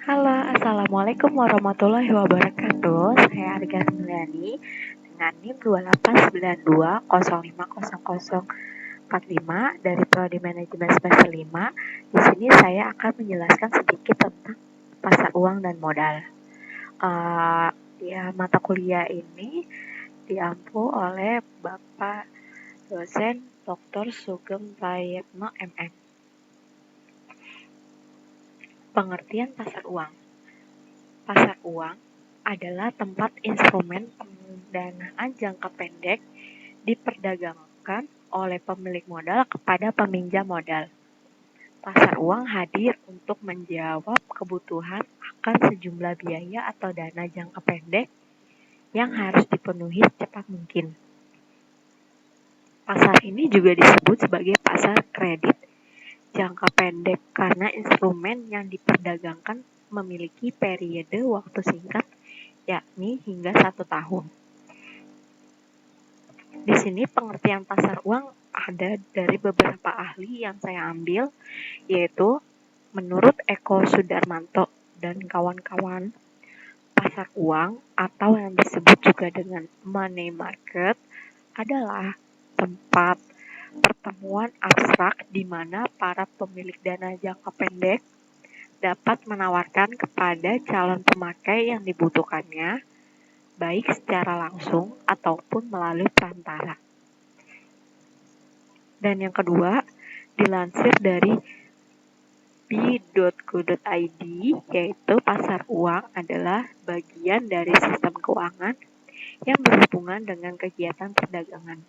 Halo, Assalamualaikum warahmatullahi wabarakatuh. Saya Arga Semiliani dengan NIM 2892050045 dari Prodi Manajemen Semester 5. Di sini saya akan menjelaskan sedikit tentang pasar uang dan modal. Mata kuliah ini diampu oleh Bapak dosen Dr. Sugeng Prayitno MM. Pengertian pasar uang. Pasar uang adalah tempat instrumen pendanaan jangka pendek diperdagangkan oleh pemilik modal kepada peminjam modal. Pasar uang hadir untuk menjawab kebutuhan akan sejumlah biaya atau dana jangka pendek yang harus dipenuhi secepat mungkin. Pasar ini juga disebut sebagai pasar kredit jangka pendek karena instrumen yang diperdagangkan memiliki periode waktu singkat, yakni hingga 1 tahun. Di sini pengertian pasar uang ada dari beberapa ahli yang saya ambil, yaitu menurut Eko Sudarmanto dan kawan-kawan, pasar uang atau yang disebut juga dengan money market adalah tempat pertemuan abstrak di mana para pemilik dana jangka pendek dapat menawarkan kepada calon pemakai yang dibutuhkannya, baik secara langsung ataupun melalui perantara. Dan yang kedua, dilansir dari b.co.id, yaitu pasar uang adalah bagian dari sistem keuangan yang berhubungan dengan kegiatan perdagangan,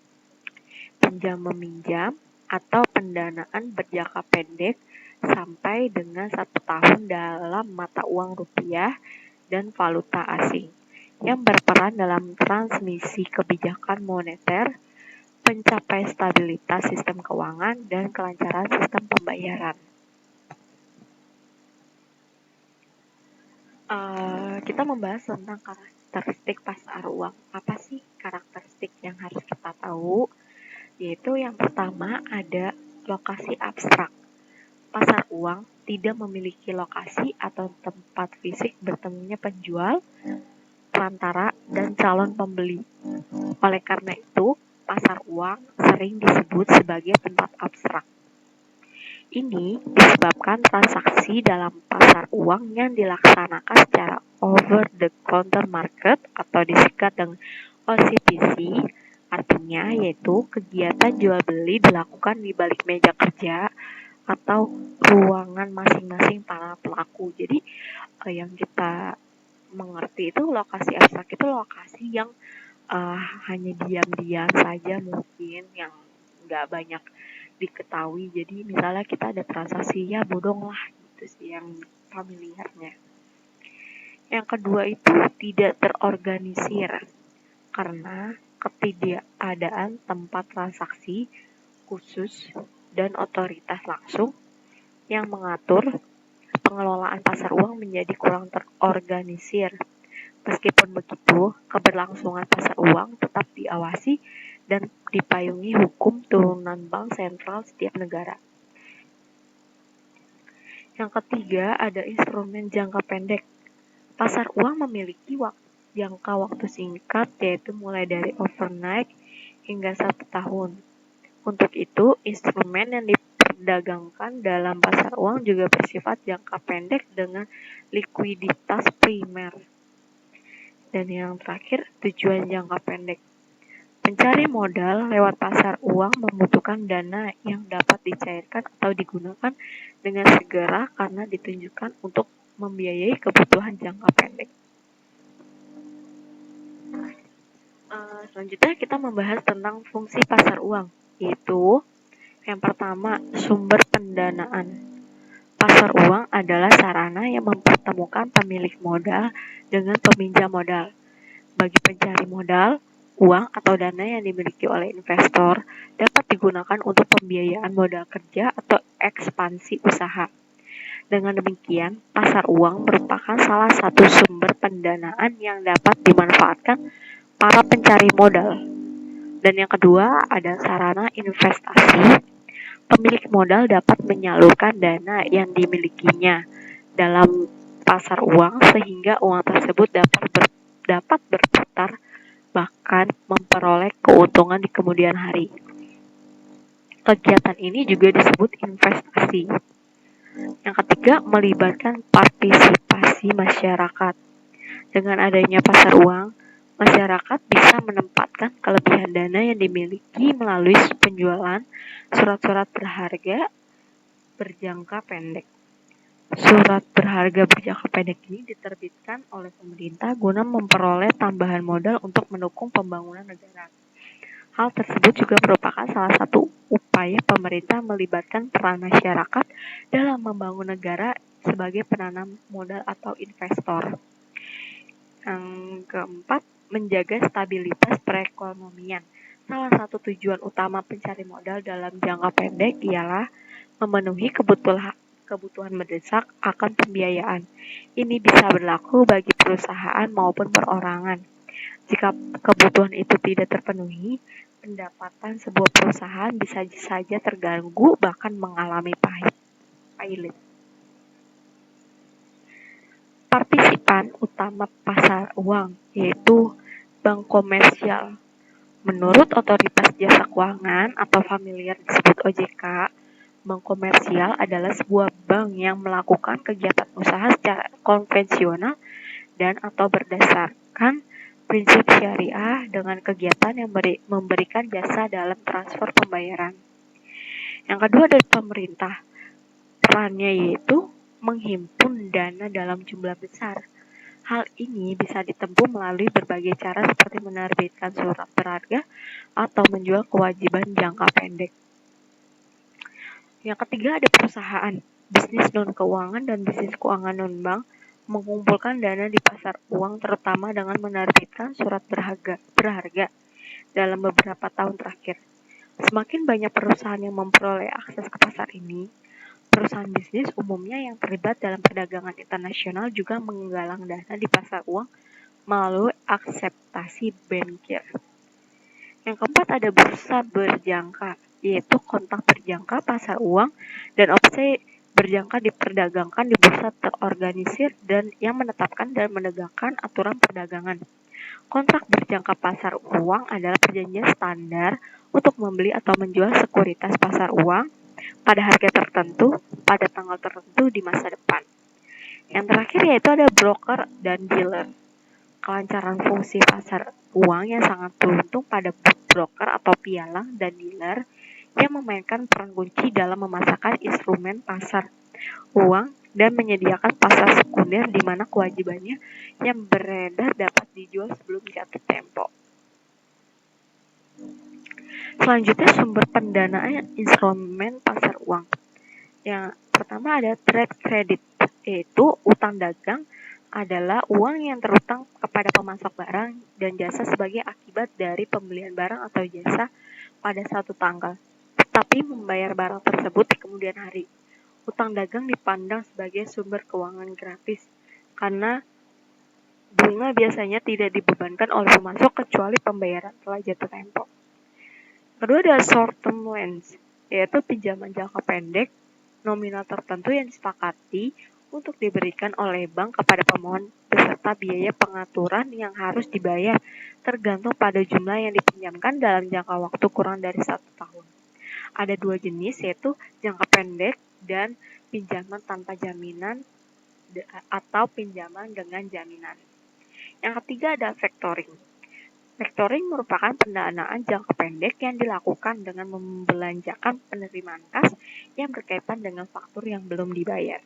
pinjam-meminjam, atau pendanaan berjangka pendek sampai dengan 1 tahun dalam mata uang rupiah dan valuta asing yang berperan dalam transmisi kebijakan moneter, pencapai stabilitas sistem keuangan, dan kelancaran sistem pembayaran. Kita membahas tentang karakteristik pasar uang. Apa sih karakteristik yang harus kita tahu? Yaitu yang pertama ada lokasi abstrak. Pasar uang tidak memiliki lokasi atau tempat fisik bertemunya penjual, perantara, dan calon pembeli. Oleh karena itu, pasar uang sering disebut sebagai tempat abstrak. Ini disebabkan transaksi dalam pasar uang yang dilaksanakan secara over-the-counter market atau disingkat dengan OCPC, artinya yaitu kegiatan jual beli dilakukan di balik meja kerja atau ruangan masing-masing para pelaku. Jadi yang kita mengerti itu lokasi abstrak itu lokasi yang hanya diam-diam saja mungkin, yang nggak banyak diketahui. Jadi misalnya kita ada transaksi, ya bodong lah gitu sih yang familiarnya. Yang kedua itu tidak terorganisir karena ketidakadaan tempat transaksi khusus dan otoritas langsung yang mengatur pengelolaan pasar uang menjadi kurang terorganisir. Meskipun begitu, keberlangsungan pasar uang tetap diawasi dan dipayungi hukum turunan bank sentral setiap negara. Yang ketiga ada instrumen jangka pendek. Pasar uang memiliki jangka waktu singkat, yaitu mulai dari overnight hingga 1 tahun. Untuk itu, instrumen yang diperdagangkan dalam pasar uang juga bersifat jangka pendek dengan likuiditas primer. Dan yang terakhir, tujuan jangka pendek. Pencari modal lewat pasar uang membutuhkan dana yang dapat dicairkan atau digunakan dengan segera karena ditunjukkan untuk membiayai kebutuhan jangka pendek. Selanjutnya kita membahas tentang fungsi pasar uang, yaitu yang pertama, sumber pendanaan. Pasar uang adalah sarana yang mempertemukan pemilik modal dengan peminjam modal. Bagi pencari modal, uang atau dana yang dimiliki oleh investor dapat digunakan untuk pembiayaan modal kerja atau ekspansi usaha. Dengan demikian, pasar uang merupakan salah satu sumber pendanaan yang dapat dimanfaatkan para pencari modal. Dan yang kedua, ada sarana investasi. Pemilik modal dapat menyalurkan dana yang dimilikinya dalam pasar uang sehingga uang tersebut dapat berputar, bahkan memperoleh keuntungan di kemudian hari. Kegiatan ini juga disebut investasi. Yang ketiga, melibatkan partisipasi masyarakat. Dengan adanya pasar uang, masyarakat bisa menempatkan kelebihan dana yang dimiliki melalui penjualan surat-surat berharga berjangka pendek. Surat berharga berjangka pendek ini diterbitkan oleh pemerintah guna memperoleh tambahan modal untuk mendukung pembangunan negara. Hal tersebut juga merupakan salah satu upaya pemerintah melibatkan peran masyarakat dalam membangun negara sebagai penanam modal atau investor. Yang keempat, menjaga stabilitas perekonomian. Salah satu tujuan utama pencari modal dalam jangka pendek ialah memenuhi kebutuhan mendesak akan pembiayaan. Ini bisa berlaku bagi perusahaan maupun perorangan. Jika kebutuhan itu tidak terpenuhi, pendapatan sebuah perusahaan bisa saja terganggu bahkan mengalami pailit. Partisipan utama pasar uang yaitu bank komersial. Menurut Otoritas Jasa Keuangan atau familiar disebut OJK, bank komersial adalah sebuah bank yang melakukan kegiatan usaha secara konvensional dan atau berdasarkan prinsip syariah dengan kegiatan yang memberikan jasa dalam transfer pembayaran. Yang kedua dari pemerintah, perannya yaitu menghimpun dana dalam jumlah besar. Hal ini bisa ditempuh melalui berbagai cara seperti menerbitkan surat berharga atau menjual kewajiban jangka pendek. Yang ketiga ada perusahaan, bisnis non-keuangan dan bisnis keuangan non-bank mengumpulkan dana di pasar uang terutama dengan menerbitkan surat berharga dalam beberapa tahun terakhir. Semakin banyak perusahaan yang memperoleh akses ke pasar ini, perusahaan bisnis umumnya yang terlibat dalam perdagangan internasional juga menggalang dana di pasar uang melalui akseptasi bankir. Yang keempat ada bursa berjangka, yaitu kontak berjangka pasar uang dan opsi berjangka diperdagangkan di bursa terorganisir dan yang menetapkan dan menegakkan aturan perdagangan. Kontrak berjangka pasar uang adalah perjanjian standar untuk membeli atau menjual sekuritas pasar uang pada harga tertentu pada tanggal tertentu di masa depan. Yang terakhir yaitu ada broker dan dealer. Kelancaran fungsi pasar uang yang sangat beruntung pada broker atau pialang dan dealer yang memainkan peran kunci dalam memasarkan instrumen pasar uang dan menyediakan pasar sekunder di mana kewajibannya yang beredar dapat dijual sebelum jatuh tempo. Selanjutnya sumber pendanaan instrumen pasar uang. Yang pertama ada trade credit, yaitu utang dagang adalah uang yang terutang kepada pemasok barang dan jasa sebagai akibat dari pembelian barang atau jasa pada suatu tanggal, tetapi membayar barang tersebut di kemudian hari. Utang dagang dipandang sebagai sumber keuangan gratis karena bunga biasanya tidak dibebankan oleh pemasok kecuali pembayaran telah jatuh tempo. Kedua ada short term loans, yaitu pinjaman jangka pendek nominal tertentu yang disepakati untuk diberikan oleh bank kepada pemohon beserta biaya pengaturan yang harus dibayar tergantung pada jumlah yang dipinjamkan dalam jangka waktu kurang dari 1 tahun. Ada dua jenis yaitu jangka pendek dan pinjaman tanpa jaminan atau pinjaman dengan jaminan. Yang ketiga ada factoring. Factoring merupakan pendanaan jangka pendek yang dilakukan dengan membelanjakan penerimaan kas yang berkaitan dengan faktur yang belum dibayar.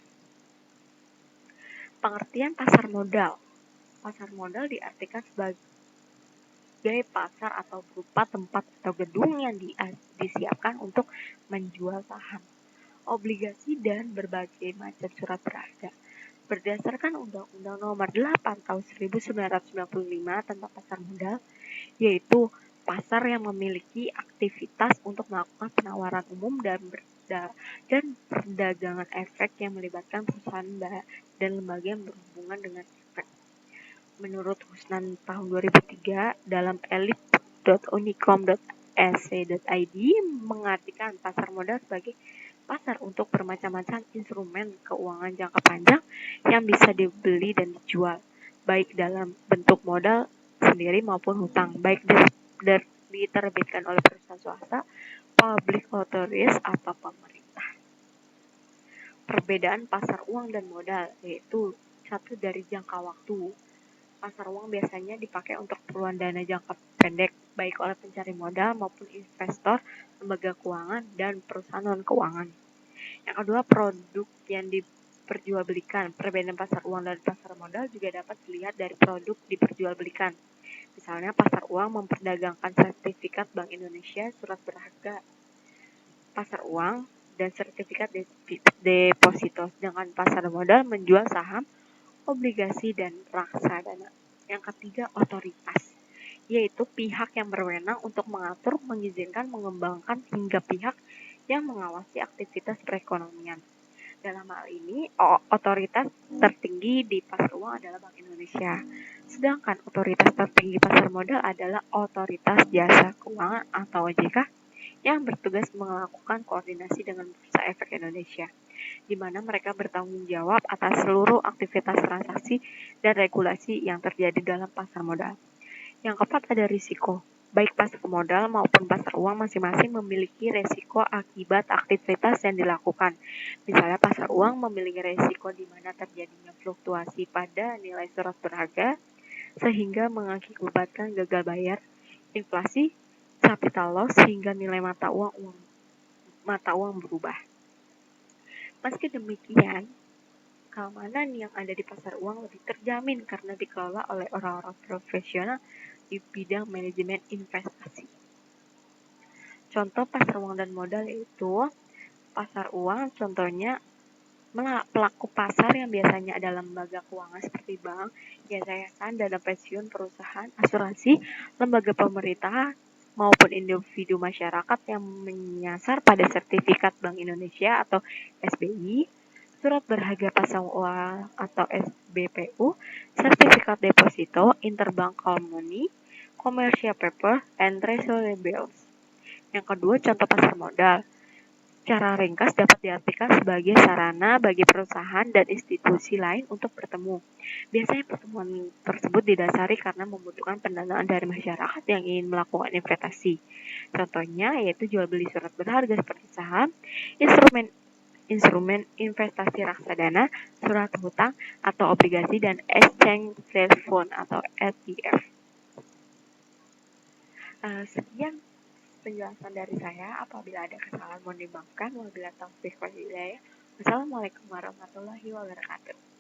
Pengertian pasar modal. Pasar modal diartikan sebagai pasar atau berupa tempat atau gedung yang disiapkan untuk menjual saham, obligasi, dan berbagai macam surat berharga. Berdasarkan Undang-Undang Nomor 8 Tahun 1995 tentang pasar modal, yaitu pasar yang memiliki aktivitas untuk melakukan penawaran umum dan perdagangan efek yang melibatkan perusahaan dan lembaga yang berhubungan dengan efek. Menurut Husnan tahun 2003 dalam elite.unicom.sc.id mengartikan pasar modal sebagai pasar untuk bermacam-macam instrumen keuangan jangka panjang yang bisa dibeli dan dijual, baik dalam bentuk modal sendiri maupun hutang, baik diterbitkan oleh perusahaan swasta, public authorities, atau pemerintah. Perbedaan pasar uang dan modal yaitu satu, dari jangka waktu. Pasar uang biasanya dipakai untuk keperluan dana jangka pendek, baik oleh pencari modal maupun investor, lembaga keuangan, dan perusahaan non-keuangan. Yang kedua, produk yang diperjualbelikan. Perbedaan pasar uang dan pasar modal juga dapat dilihat dari produk diperjualbelikan. Misalnya, pasar uang memperdagangkan sertifikat Bank Indonesia, surat berharga pasar uang, dan sertifikat deposito. Sedangkan pasar modal menjual saham, obligasi, dan reksadana. Yang ketiga, otoritas, yaitu pihak yang berwenang untuk mengatur, mengizinkan, mengembangkan, hingga pihak yang mengawasi aktivitas perekonomian. Dalam hal ini, otoritas tertinggi di pasar uang adalah Bank Indonesia. Sedangkan otoritas tertinggi pasar modal adalah Otoritas Jasa Keuangan atau OJK yang bertugas melakukan koordinasi dengan Bursa Efek Indonesia, di mana mereka bertanggung jawab atas seluruh aktivitas transaksi dan regulasi yang terjadi dalam pasar modal. Yang keempat, ada risiko. Baik pasar modal maupun pasar uang masing-masing memiliki risiko akibat aktivitas yang dilakukan. Misalnya pasar uang memiliki risiko di mana terjadinya fluktuasi pada nilai surat berharga sehingga mengakibatkan gagal bayar, inflasi, capital loss, hingga nilai mata uang berubah. Meski demikian, keamanan yang ada di pasar uang lebih terjamin karena dikelola oleh orang-orang profesional di bidang manajemen investasi. Contoh pasar uang dan modal yaitu pasar uang, contohnya pelaku pasar yang biasanya adalah lembaga keuangan seperti bank, yayasan, dana pensiun, perusahaan, asuransi, lembaga pemerintah, maupun individu masyarakat yang menyasar pada sertifikat Bank Indonesia atau SBI, surat berharga pasar uang atau SBPU, sertifikat deposito, interbank call money, commercial paper, and treasury bills. Yang kedua, contoh pasar modal. Secara ringkas dapat diartikan sebagai sarana bagi perusahaan dan institusi lain untuk bertemu. Biasanya pertemuan tersebut didasari karena membutuhkan pendanaan dari masyarakat yang ingin melakukan investasi. Contohnya yaitu jual beli surat berharga seperti saham, instrumen investasi reksadana, surat hutang atau obligasi, dan exchange traded fund atau ETF. Sekian penjelasan dari saya. Apabila ada kesalahan mohon dimaafkan. Wabillahi taufiq wal hidayah. Wassalamualaikum warahmatullahi wabarakatuh.